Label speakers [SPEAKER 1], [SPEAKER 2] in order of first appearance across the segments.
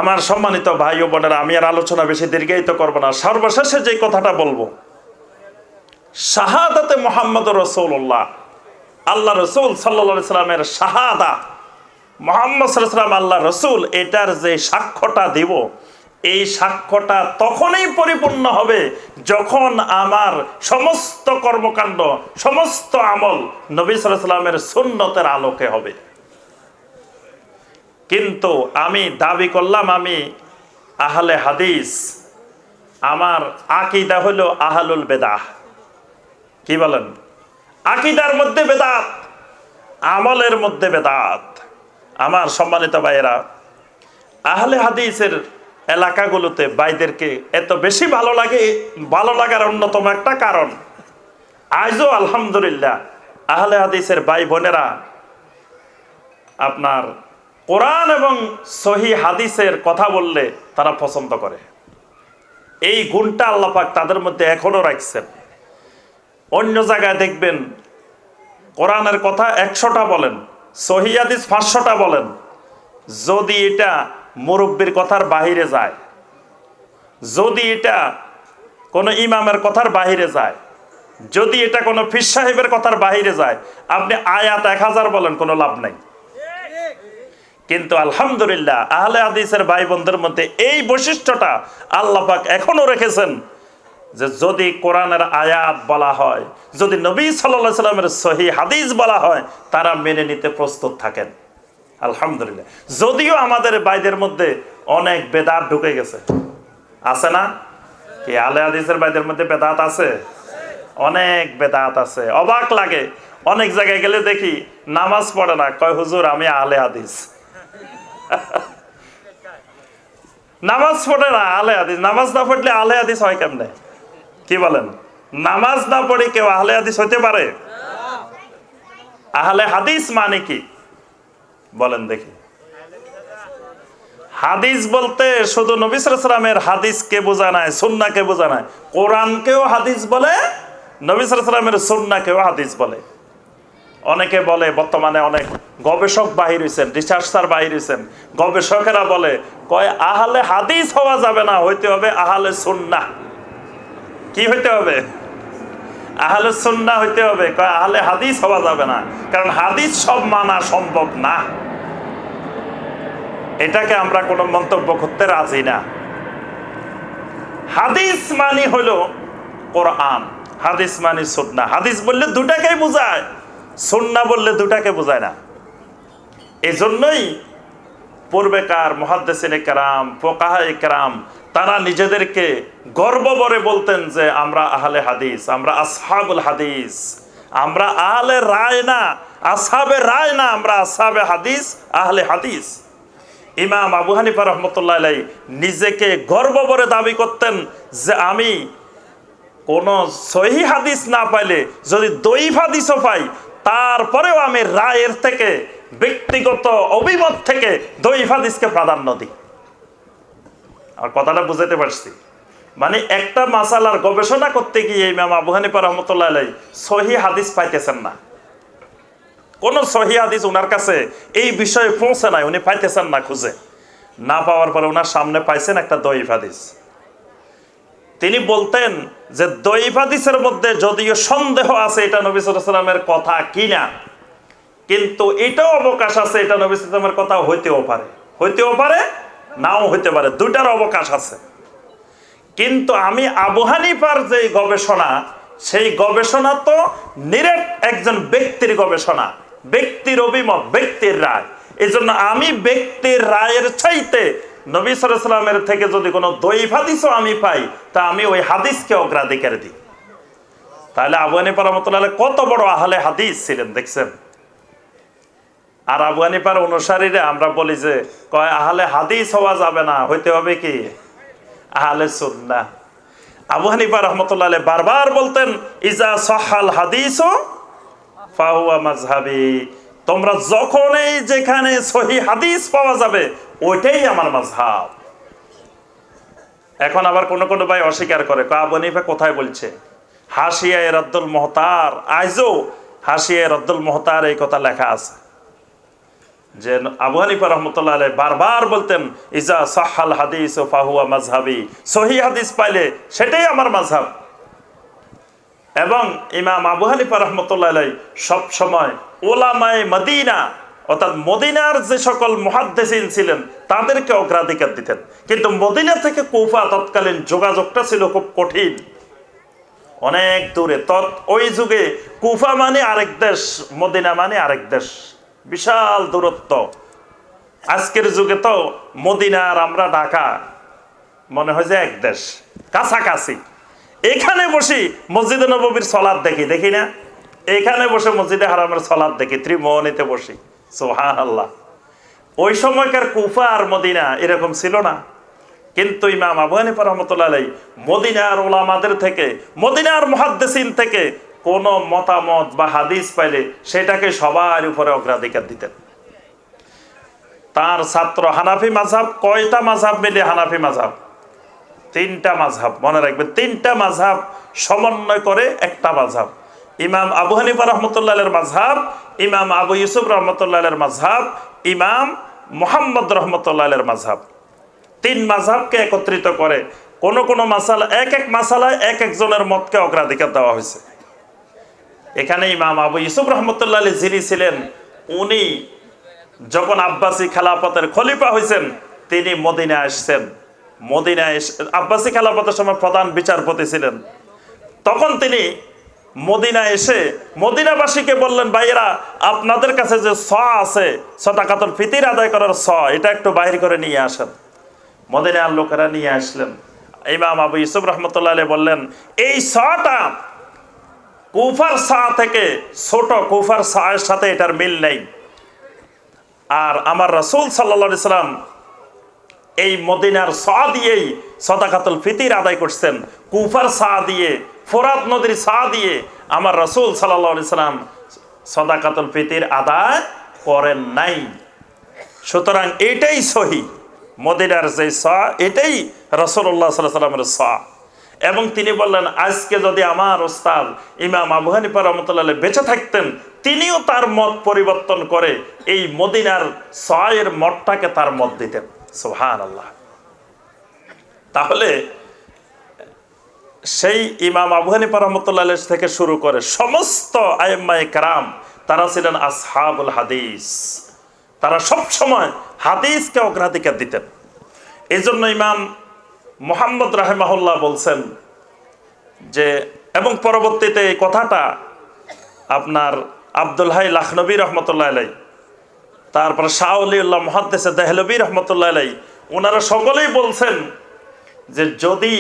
[SPEAKER 1] আমার সম্মানিত ভাই ও বোনেরা, আমি আর আলোচনা বেশি দীর্ঘায়িত করব না। সর্বশেষে যে কথাটা বলবো, শাহাদাতে মুহাম্মদ রাসূলুল্লাহ, আল্লাহ রসুল সাল্লাল্লাহু আলাইহি সাল্লামের শাহাদা, মুহাম্মদ সাল্লাল্লাহু আলাইহি সাল্লাম আল্লাহ রসুল, এটার যে সাক্ষ্যটা দিব, এই সাক্ষ্যটা তখনই পরিপূর্ণ হবে যখন আমার সমস্ত কর্মকাণ্ড, সমস্ত আমল নবী সাল্লাল্লাহু আলাইহি সাল্লামের সুন্নতের আলোকে হবে। কিন্তু আমি দাবি করলাম আমি আহলে হাদিস, আমার আকীদা হলো আহলুল বেদাহ। কি বলেন? আকীদার মধ্যে বেদাত, আমলের মধ্যে বেদাত। আমার সম্মানিত ভাইয়েরা, আহলে হাদিসের এলাকাগুলোতে ভাইদেরকে এত বেশি ভালো লাগে, ভালো লাগার অন্যতম একটা কারণ, আজও আলহামদুলিল্লাহ আহলে হাদিসের ভাই বোনেরা আপনার কোরআন এবং সহি হাদিসের কথা বললে তারা পছন্দ করে। এই গুণটা আল্লাহ পাক তাদের মধ্যে এখনো রাখছেন। অন্য জায়গায় দেখবেন কোরআনের কথা 100টা বলেন, সহি হাদিস 500টা বলেন, যদি এটা মুরব্বির কথার বাহিরে যায়, যদি এটা কোনো ইমামের কথার বাহিরে যায়, যদি এটা কোনো পীর সাহেবের কথার বাহিরে যায়, আপনি আয়াত 1000 বলেন, কোনো লাভ নাই। কিন্তু আলহামদুলিল্লাহ আহলে হাদিসের ভাই বোনদের মধ্যে এই বৈশিষ্ট্যটা আল্লাহ পাক এখনো রেখেছেন যে যদি কোরআনের আয়াত বলা হয়, যদি নবী সাল্লাল্লাহু আলাইহি সাল্লামের সহি হাদিস বলা হয়, তারা মেনে নিতে প্রস্তুত থাকেন। আলহামদুলিল্লাহ। যদিও আমাদের ভাইদের মধ্যে অনেক বেদাত ঢুকে গেছে, আছে না? কি আহলে হাদিসের ভাইদের মধ্যে বেদাত আছে? অনেক বেদাত আছে। অবাক লাগে, অনেক জায়গায় গেলে দেখি নামাজ পড়ে না, কয় হুজুর আমি আহলে হাদিস। নামাজ পড়ে না, আহলে হাদিস। নামাজ না পড়লে আহলে হাদিস হয় কেমনে? কি বলেন? নামাজ না পড়ে কেউ আহলে হাদিস হইতে পারে? আহলে হাদিস মানে কি বলেন দেখি? হাদিস বলতে শুধু নবী সাল্লাল্লাহু আলাইহি সাল্লামের হাদিসকে বোঝা নাই, সুন্নাহকে বোঝা নাই। কোরআনকেও হাদিস বলে, নবী সাল্লাল্লাহু আলাইহি সাল্লামের সুন্নাহকেও হাদিস বলে। অনেকে বলে, বর্তমানে অনেক গবেষক বাহির হয়েছেন, রিসার্চার বাহির হয়েছেন, গবেষকেরা বলে, কয় আহলে হাদিস হওয়া যাবে না, হইতে হবে আহলে সুন্নাহ। কি হইতে হবে? আহলে সুন্নাহ হইতে হবে। কয় আহলে হাদিস হওয়া যাবে না, কারণ হাদিস সব মানা সম্ভব না। এটাকে আমরা কোনো মন্তব্য করতে রাজি না। হাদিস মানে হলো কোরআন, হাদিস মানে সুন্নাহ। হাদিস বললে দুটাকেই বোঝায়, সুন্নাহ বললে দুটাকে বোঝায় না। এই জন্যই পূর্বেকার মুহাদ্দিসিনে কেরাম, ফুকাহায়ে কেরাম, তারা নিজেদেরকে গর্ব ভরে বলতেন যে আমরা আহলে হাদিস, আমরা আসহাবুল হাদিস, আমরা আহলে রায় না, আসহাবে রায় না, আমরা আসহাবে হাদিস, আহলে হাদিস। ইমাম আবু হানিফা রাহমাতুল্লাহ আলাইহি নিজেকে গর্ব ভরে দাবি করতেন যে আমি কোন সহি হাদিস না পাইলে, যদি দঈফ হাদিসও পাই, তারপরেও আমি রায়ের থেকে, ব্যক্তিগত অভিমত থেকে দঈফ হাদিসকে প্রাধান্য দিই। আর কথাটা বুঝাতে পারছি? মানে একটা মাসালার গবেষণা করতে গিয়ে ইমাম আবু হানিফা রাহমাতুল্লাহ আলাইহি সহি হাদিস পাইতেছেন না, কোন সহি হাদিস ওনার কাছে এই বিষয়ে পৌঁছে নাই, উনি পাইতেছেন না। খুঁজে না পাওয়ার পরে ওনার সামনে পাইছেন একটা দঈফ হাদিস। তিনি বলতেন যে দঈফ হাদিসের মধ্যে যদিও সন্দেহ আছে এটা নবী সাল্লাল্লাহু আলাইহি সাল্লামের কথা কিনা, কিন্তু এটাও অবকাশ আছে এটা নবী সাল্লাল্লাহু আলাইহি সাল্লামের কথা হইতেও পারে, হইতেও পারে, নাও হইতে পারে, দুইটার অবকাশ আছে। কিন্তু আমি আবু হানিফার যে গবেষণা, সেই গবেষণা তো নিরেট একজন ব্যক্তির গবেষণা, ব্যক্তির অভিমত, ব্যক্তির রায়। এই জন্য আমি ব্যক্তির রায়ের চাইতে নবী সাল্লাল্লাহু আলাইহি সাল্লামের থেকে যদি কোনো দঈফ হাদিসও আমি পাই, তা আমি ওই হাদিসকে অগ্রাধিকার দিই। তাহলে আবু হানিফা রাহমাতুল্লাহ আলাইহি কত বড় আহলে হাদিস ছিলেন দেখছেন। আর আবু হানিফার অনুসারীরা আমরা বলি যে কয় আহলে হাদিস হওয়া যাবে না, হইতে হবে কি আহলে সুন্নাহ। আবু হানিফা রাহমাতুল্লাহ আলাইহি বারবার বলতেন ইজা সাহাল হাদিসু ফাহুয়া মাযহাবি, তোমরা যখনই যেখানে সহি হাদিস পাওয়া যাবে ওইটাই আমার মাযহাব। এখন আবার কোন কোন ভাই অস্বীকার করে, আবু হানিফা কোথায় বলছে? হাশিয়ায়ে রাদ্দুল মুহতার, আজও হাশিয়ায়ে রাদ্দুল মুহতার এই কথা লেখা আছে যে আবু হানিফা রহমতুল্লাহ আলাইহি বারবার বলতেন ইজা সাহাল হাদিস ও ফাহুয়া মাযহাবি, সহিহ হাদিস পাইলে সেটাই আমার মাযহাব। এবং ইমাম আবু হানিফা রহমতুল্লাহ আলাইহি সব সময় উলামায়ে মদিনা অর্থাৎ মদিনার যে সকল মুহাদ্দিসিন ছিলেন তাদেরকে অগ্রাধিকার দিতেন। কিন্তু মদিনা থেকে কুফা তৎকালীন যোগাযোগটা ছিল খুব কঠিন, অনেক দূরে। ওই যুগে কুফা মানে আরেক দেশ, মদিনা মানে আরেক দেশ, বিশাল দূরত্ব। আজকের যুগে তো মদিনা আর আমরা ঢাকা মনে হয় যে এক দেশ, কাছাকাছি। এখানে বসি মসজিদে নববীর সালাত দেখি না, এখানে বসে মসজিদে হারামের সালাত দেখি, ত্রিমোহনীতে বসি, সুবহানাল্লাহ। ওই সময়কার কুফা আর মদিনা এরকম ছিল না। কিন্তু ইমাম আবু হানিফা রহমতুল্লাহ আলাইহি মদিনার ওলামাদের থেকে, মদিনার মুহাদ্দিসিন থেকে কোনো মতামত বা হাদিস পাইলে সেটাকে সবার উপরে অগ্রাধিকার দিতেন। তার ছাত্র হানাফি মাযহাব, কয়টা মাযহাব মিলে হানাফি মাযহাব? 3টা মাযহাব, মনে রাখবেন, 3টা মাযহাব সমন্বয় করে একটা মাযহাব। ইমাম আবু হানিফা রহমতুল্লাহ আলাইহির মাযহাব, ইমাম আবু ইউসুফ রহমতুল্লাহ আলাইহির মাযহাব, ইমাম মুহাম্মদ রহমতুল্লাহ আলাইহির মাযহাব। 3 মাযহাবকে একত্রিত করে কোন কোন মাসালা, এক মাসালায় এক একজনের মতকে অগ্রাধিকার দেওয়া হয়েছে। এখানে ইমাম আবু ইউসুফ রহমতুল্লাহ আলাইহি যিনি ছিলেন, উনি যখন আব্বাসী খেলাফতের খলিফা হয়েছেন তিনি মদিনায় আসছেন। মদিনায় আব্বাসী খেলাফতের সময় প্রধান বিচারপতি ছিলেন। তখন তিনি মদিনায় এসে মদিনাবাসীকে বললেন, ভাইয়েরা আপনাদের কাছে যে আছে সাদাকাতুল ফিতর আদায় করার এটা একটু বাইরে করে নিয়ে আসেন। মদিনার লোকেরা নিয়ে আসলেন। ইমাম আবু ইউসুফ রাহমাতুল্লাহ আলাইহি বললেন, এই টা কুফার থেকে ছোট, কুফার এর সাথে এটার মিল নেই। আর আমার রাসূল সাল্লাল্লাহু আলাইহি সাল্লাম এই মদিনার দিয়েই সাদাকাতুল ফিতর আদায় করছেন। কুফার দিয়ে, ফোরাত নদীর দিয়ে আমার রাসূল সাল্লাল্লাহু আলাইহি সাল্লাম সাদাকাতুল ফিতর আদায় করেন নাই। সুতরাং এটাই সহি, মদিনার যে এটাই রাসূলুল্লাহ সাল্লাল্লাহু আলাইহি সাল্লামের এবং তিনি বললেন, আজকে যদি আমার ওস্তাদ ইমাম আবু হানিফা রাহমাতুল্লাহ আলাইহি বেঁচে থাকতেন, তিনিও তার মত পরিবর্তন করে এই মদিনার এর মতটাকে তার মত দিতেন। সুবহানাল্লাহ। তাহলে সেই ইমাম আবু হানিফা রাহমাতুল্লাহ আলাইহি থেকে শুরু করে সমস্ত আইম্মায়ে কেরাম তারা ছিলেন আসহাবুল হাদিস। তারা সব সময় হাদিসকে অগ্রাধিকার দিতেন। এই জন্য ইমাম মুহাম্মদ রাহিমাহুল্লাহ বলছেন যে, এবং পরবর্তীতে এই কথাটা আপনার আব্দুল হাই লাখনবী রহমতুল্লাহ আলাইহি, তারপরে শাহ ওলিউল্লাহ মুহাদ্দিস দেহলভী রহমতুল্লাহ আলাইহি, ওনারা সকলেই বলছেন যে যদি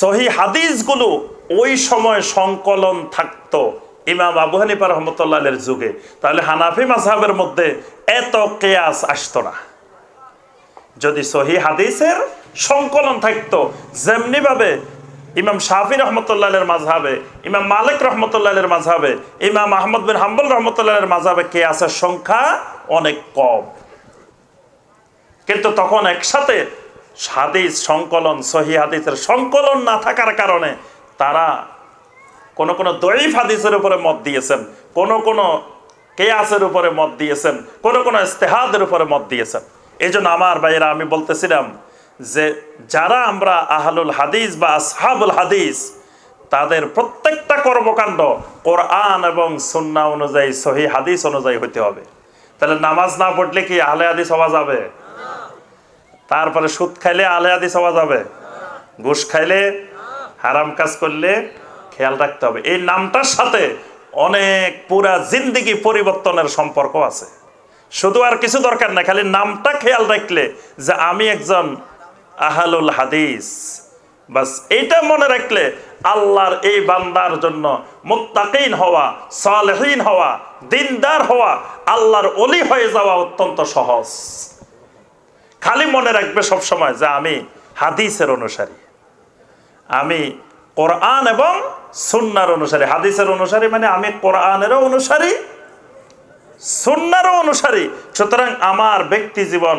[SPEAKER 1] সহি হাদিসগুলো ওই সময় সংকলন থাকতো ইমাম আবু হানিফা রহমতুল্লাহ আলাইহির যুগে, তাহলে হানাফি মাযহাবের মধ্যে এত কিয়াস আসতো না। যদি সহি হাদিসের সংকলন থাকতো, যেমনি ভাবে ইমাম শাফি রহমতুল্লাহ আলাইহির মাযহাবে, ইমাম মালিক রহমতুল্লাহ আলাইহির মাযহাবে, ইমাম আহমদ বিন হাম্বল রহমতুল্লাহ আলাইহির মাযহাবে কিয়াসের সংখ্যা অনেক কম। কিন্তু তখন একসাথে হাদিস সংকলন, সহি হাদিসের সংকলন না থাকার কারণে তারা কোন কোন দঈফ হাদিসের উপরে মত দিয়েছেন, কোন কোন কিয়াসের উপরে মত দিয়েছেন, কোন কোন ইজতিহাদের উপরে মত দিয়েছেন। এই জন্য আমার ভাইয়েরা, আমি বলতেছিলাম যে যারা আমরা আহলুল হাদিস বা আসহাবুল হাদিস, তাদের প্রত্যেকটা কর্মকাণ্ড কোরআন এবং সুন্নাহ অনুযায়ী, সহি হাদিস অনুযায়ী হইতে হবে। তাহলে নামাজ না পড়লে কি আহলে হাদিস হওয়া যাবে? তারপরে সুদ খাইলে আহলে হাদিস হওয়া যাবে? ঘুষ খাইলে, হারাম কাজ করলে খেয়াল রাখতে হবে। এই নামটার সাথে অনেক পুরা জিন্দেগি পরিবর্তনের সম্পর্ক আছে। শুধু আর কিছু দরকার না, খালি নামটা খেয়াল রাখলে যে আমি একজন আহলুল হাদিস, বাস এইটা মনে রাখলে আল্লাহর এই বান্দার জন্য মুত্তাকিন হওয়া, সালেহিন হওয়া, দিনদার হওয়া, আল্লাহর ওলি হয়ে যাওয়া অত্যন্ত সহজ। খালি মনে রাখবে সবসময় যে আমি হাদিসের অনুসারী, আমি কোরআন এবং সুন্নাহর অনুসারী। হাদিসের অনুসারী মানে আমি কোরআনেরও অনুসারী, সুন্নাহরও অনুসারী। সুতরাং আমার ব্যক্তি জীবন,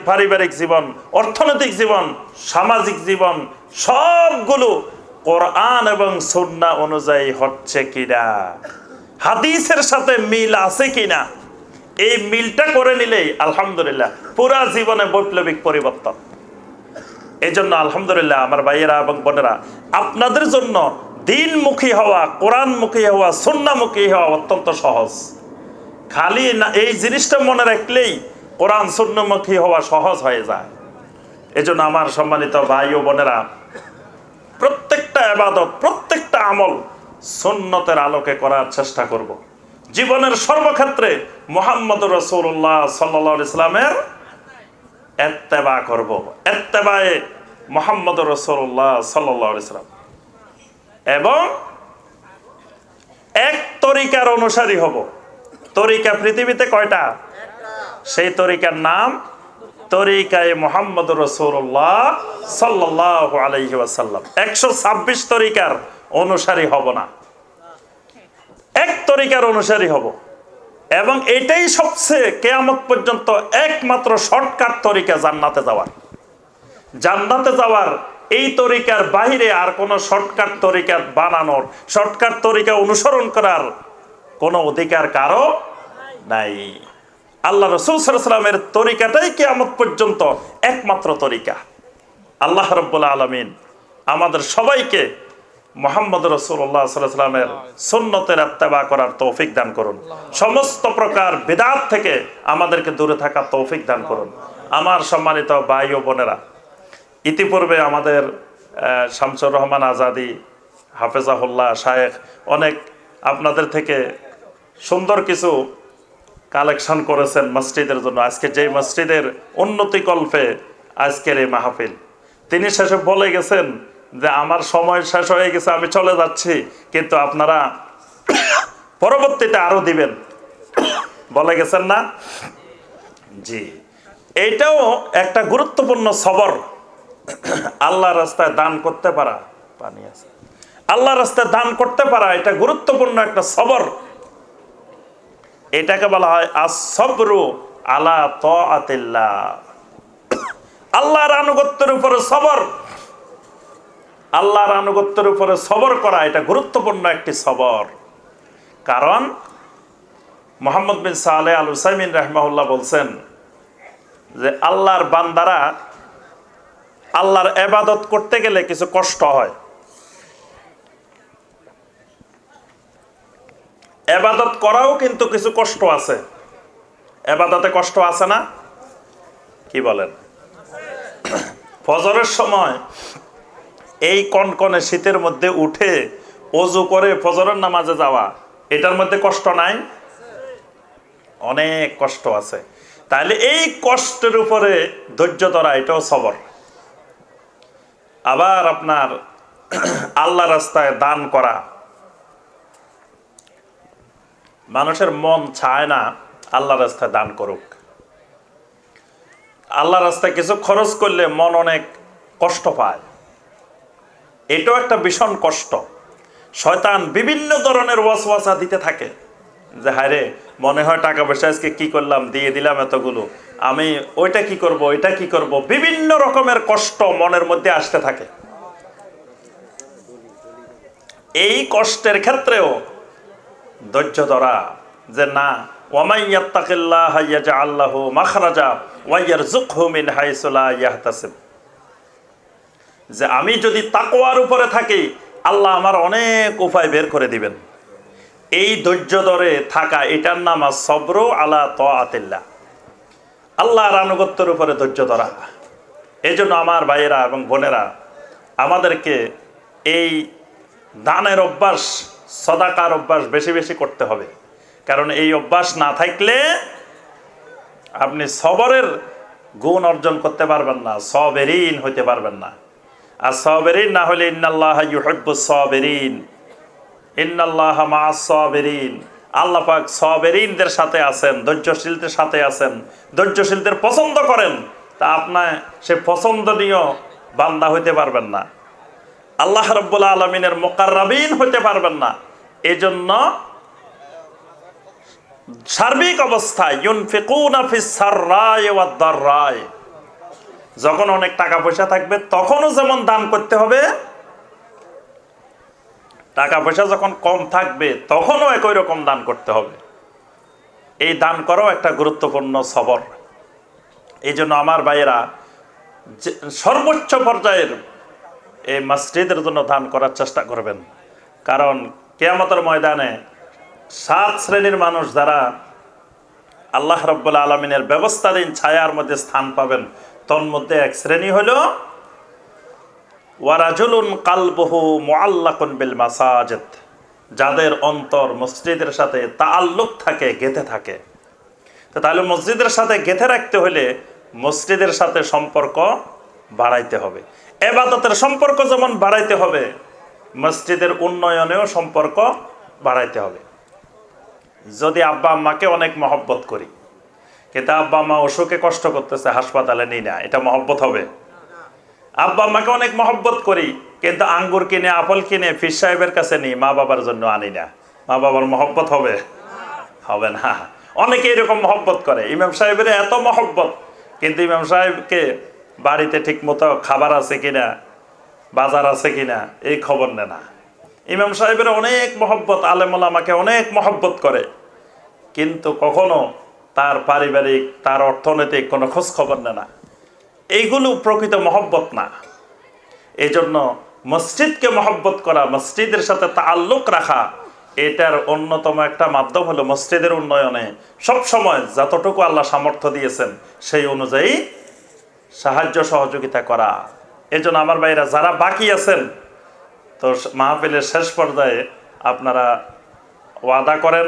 [SPEAKER 1] পারিবারিক জীবন, অর্থনৈতিক জীবন, সামাজিক জীবন সবগুলো কোরআন এবং সুন্নাহ অনুযায়ী হচ্ছে কিনা। হাদিসের সাথে মিল আছে কিনা, এই মিলটা করে নিলেই আলহামদুলিল্লাহ পুরা জীবনে বৈপ্লবিক পরিবর্তন। এই জন্য আলহামদুলিল্লাহ আমার ভাইয়েরা এবং বোনেরা, আপনাদের জন্য দিনমুখী হওয়া, কোরআনমুখী হওয়া, সুন্নাহমুখী হওয়া অত্যন্ত সহজ। খালি না এই জিনিসটা মনে রাখলেই কোরআন সুন্নাহমুখী হওয়া সহজ হয়ে যায়। এই জন্য আমার সম্মানিত ভাই ও বোনেরা, প্রত্যেকটা ইবাদত, প্রত্যেকটা আমল সুন্নতের আলোকে করার চেষ্টা করব। জীবনের সর্বক্ষেত্রে মুহাম্মদ রাসূলুল্লাহ সাল্লাল্লাহু আলাইহি সাল্লামের ইত্তেবা করব। ইত্তেবায়ে মুহাম্মদ রাসূলুল্লাহ সাল্লাল্লাহু আলাইহি সাল্লাম, এবং এক তরিকার অনুসারী হব। তরিকা পৃথিবীতে কয়টা? সেই তরিকার নাম তরিকায়ে মুহাম্মদ রাসূলুল্লাহ সাল্লাল্লাহু আলাইহি ওয়াসাল্লাম। 126 তরিকার অনুসারী হব না, এক তরিকার অনুসারী হব। এবং এটাই সবচেয়ে কিয়ামত পর্যন্ত একমাত্র শর্টকাট তরিকা জান্নাতে যাওয়ার। জান্নাতে যাওয়ার এই তরিকার বাইরে আর কোনো শর্টকাট তরিকা বানানোর, শর্টকাট তরিকা অনুসরণ করার কোনো অধিকার কারো নাই। আল্লাহ রাসূল সাল্লাল্লাহু আলাইহি ওয়াসাল্লামের তরিকাটাই কিয়ামত পর্যন্ত একমাত্র তরিকা। আল্লাহ রাব্বুল আলামিন আমাদের সবাইকে মুহাম্মদ রাসূলুল্লাহ সাল্লাল্লাহু আলাইহি ওয়াসাল্লামের সুন্নতের ইত্তেবা করার তৌফিক দান করুন। সমস্ত প্রকার বিদআত থেকে আমাদেরকে দূরে থাকার তৌফিক দান করুন। আমার সম্মানিত ভাই ও বোনেরা, ইতিপূর্বে আমাদের শামসুর রহমান আজাদি হাফেজাহুল্লাহ শায়েখ অনেক আপনাদের থেকে সুন্দর কিছু কালেকশন করেছেন মসজিদের জন্য। আজকে যে মসজিদের উন্নতি কল্পে আজকের এই মাহফিল, তিনি শেষে বলে গেছেন যে আমার সময় শেষ হয়ে গেছে, আমি চলে যাচ্ছি, কিন্তু আপনারা পরবর্তীতে আরো দিবেন, বলে গেছেন না? জি, এইটাও একটা গুরুত্বপূর্ণ সবর। আল্লাহর রাস্তায় দান করতে পারা, পানি আছে, আল্লাহর রাস্তায় দান করতে পারা এটা গুরুত্বপূর্ণ একটা সবর। এটাকে বলা হয় আস-সাবরু আলা তাআতিল্লাহ, আল্লাহর আনুগত্যের উপরে সবর। আল্লাহর আনুগত্যের উপরে সবর করা এটা গুরুত্বপূর্ণ একটি সবর। কারণ মুহাম্মদ বিন সালেহ আল উসাইমিন রাহিমাহুল্লাহ বলছেন যে আল্লাহর বান্দারা আল্লাহর ইবাদত করতে গেলে কিছু কষ্ট হয়। ইবাদত করাও কিন্তু কিছু কষ্ট আছে। ইবাদতে কষ্ট আছে না? কি বলেন? ফজরের সময় এই কনকনে শীতের মধ্যে উঠে ওযু করে ফজরের নামাজে যাওয়া, এটার মধ্যে কষ্ট নাই? অনেক কষ্ট আছে। তাহলে এই কষ্টের উপরে ধৈর্য ধরা এটাও সবর। আবার আপনার আল্লাহ রাস্তায় দান করা, মানুষের মন চায় না আল্লাহ রাস্তায় দান করুক। আল্লাহ রাস্তায় কিছু খরচ করলে মন অনেক কষ্ট পায়, এটাও একটা ভীষণ কষ্ট। শয়তান বিভিন্ন ধরনের ওয়াসওয়াসা দিতে থাকে যে হায়রে, মনে হয় টাকা পয়সা আজকে কি করলাম, দিয়ে দিলাম এতগুলো, আমি ওইটা কি করব, ওইটা কি করব, বিভিন্ন রকমের কষ্ট মনের মধ্যে আসতে থাকে। এই কষ্টের ক্ষেত্রেও ধৈর্য ধরা, যে না, ওয়ামাই ইয়াত্তাকিল্লাহা ইয়াজআল লাহু মাখরাজা ওয়া ইয়ারযুকহু মিন হাইসু লা ইয়াহতাসিব, যে আমি যদি তাকওয়ার উপরে থাকি আল্লাহ আমার অনেক উপায় বের করে দিবেন। এই ধৈর্য ধরে থাকা, এটার নাম আস-সাবরু আলা তাআতিল্লাহ, আল্লাহর আনুগত্যের উপরে ধৈর্য ধরা। এই জন্য আমার ভাইয়েরা এবং বোনেরা, আমাদেরকে এই দানের অভ্যাস, সদাকার অভ্যাস বেশি বেশি করতে হবে। কারণ এই অভ্যাস না থাকলে আপনি সবরের গুণ অর্জন করতে পারবেন না, সাবিরিন হইতে পারবেন না। আর সাবিরিন না হলে ইন্নাল্লাহা ইউহিব্বুস সাবিরিন, ইন্নাল্লাহা মাআস সাবিরিন, আল্লাহ পাক সাবিরিনদের সাথে আছেন, ধৈর্যশীলদের সাথে আছেন। ধৈর্যশীলদের পছন্দ করেন, তা আপনার সে পছন্দনীয় বান্দা হইতে পারবেন না, আল্লাহ রাব্বুল আলামিনের মুকাররাবিন হইতে পারবেন না। এজন্য সার্বিক অবস্থায় ইউনফিকুনা ফিস সাররাই ওয়াদ দাররাই, যখন অনেক টাকা পয়সা থাকবে তখনও যেমন দান করতে হবে, টাকা পয়সা যখন কম থাকবে তখনও একই রকম দান করতে হবে। এই দান করাও একটা গুরুত্বপূর্ণ সবর। এই জন্য আমার ভাইয়েরা সর্বোচ্চ পর্যায়ের এই মসজিদের জন্য দান করার চেষ্টা করবেন। কারণ কিয়ামতের ময়দানে 7 শ্রেণীর মানুষ যারা আল্লাহ রাব্বুল আলামিনের ব্যবস্থাধীন ছায়ার মধ্যে স্থান পাবেন, তন্মধ্যে এক শ্রেণী হলো ওয়ারাজুলুন কালবুহু মুআল্লাকুন বিল মাসাজিদ, যাদের অন্তর মসজিদের সাথে তাআল্লুক থাকে, গেঁথে থাকে। তো তাহলে মসজিদের সাথে গেঁথে রাখতে হলে মসজিদের সাথে সম্পর্ক বাড়াইতে হবে। ইবাদতের সম্পর্ক যেমন বাড়াইতে হবে, মসজিদের উন্নয়নেও সম্পর্ক বাড়াইতে হবে। যদি আব্বা আম্মাকে অনেক মহব্বত করি, কিন্তু আব্বা আম্মা অসুখে কষ্ট করতেছে, হাসপাতালে নিই না, এটা মহব্বত হবে? আব্বা আম্মাকে অনেক মহব্বত করি, কিন্তু আঙ্গুর কিনে আপেল কিনে ফির সাহেবের কাছে নিই, মা বাবার জন্য আনি না, মা বাবার মহব্বত হবে? হবে না। অনেকে এরকম মহব্বত করে, ইমাম সাহেবের এত মহব্বত, কিন্তু ইমাম সাহেবকে বাড়িতে ঠিক মতো খাবার আছে কিনা, বাজার আছে কিনা এই খবর নেয় না। ইমাম সাহেবের অনেক মহব্বত, আলেম ওলামাকে অনেক মহব্বত করে, কিন্তু কখনো তার পারিবারিক, তার অর্থনৈতিক কোনো খোঁজ খবর নেয় না। এইগুলো প্রকৃত মহব্বত না। এই জন্য মসজিদকে মহব্বত করা, মসজিদের সাথে তাআল্লুক রাখা, এটার অন্যতম একটা মাধ্যম হলো মসজিদের উন্নয়নে সবসময় যতটুকু আল্লাহ সামর্থ্য দিয়েছেন সেই অনুযায়ী সাহায্য সহযোগিতা করা। এই জন্য আমার ভাইরা যারা বাকি আছেন, তো মাহফিলের শেষ পর্যায়ে আপনারা ওয়াদা করেন,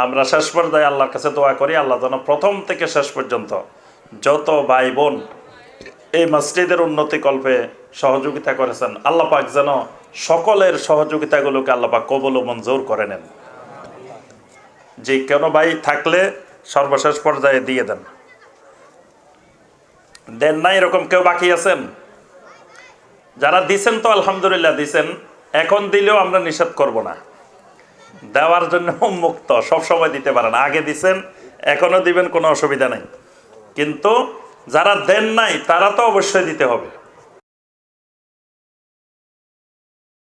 [SPEAKER 1] আমরা শেষ পর্যায়ে আল্লাহর কাছে দোয়া করি, আল্লাহ যেন প্রথম থেকে শেষ পর্যন্ত যত ভাই বোন এই মসজিদের উন্নতি কল্পে সহযোগিতা করেছেন, আল্লাহ পাক যেন সকলের সহযোগিতাগুলোকে আল্লাহ পাক কবুল ও মঞ্জুর করে নেন। যে কোনো ভাই থাকলে সর্বশেষ পর্যায়ে দিয়ে দেন। দেন না এরকম কেউ বাকি আছেন? যারা দিছেন তো আলহামদুলিল্লাহ দিছেন, এখন দিলেও আমরা নিষেধ করব না, দেওয়ার জন্য মুক্ত, সবসময় দিতে পারেন। আগে দিছেন, এখনো দিবেন, কোনো অসুবিধা নেই। কিন্তু যারা দেন নাই তারা তো অবশ্যই দিতে হবে।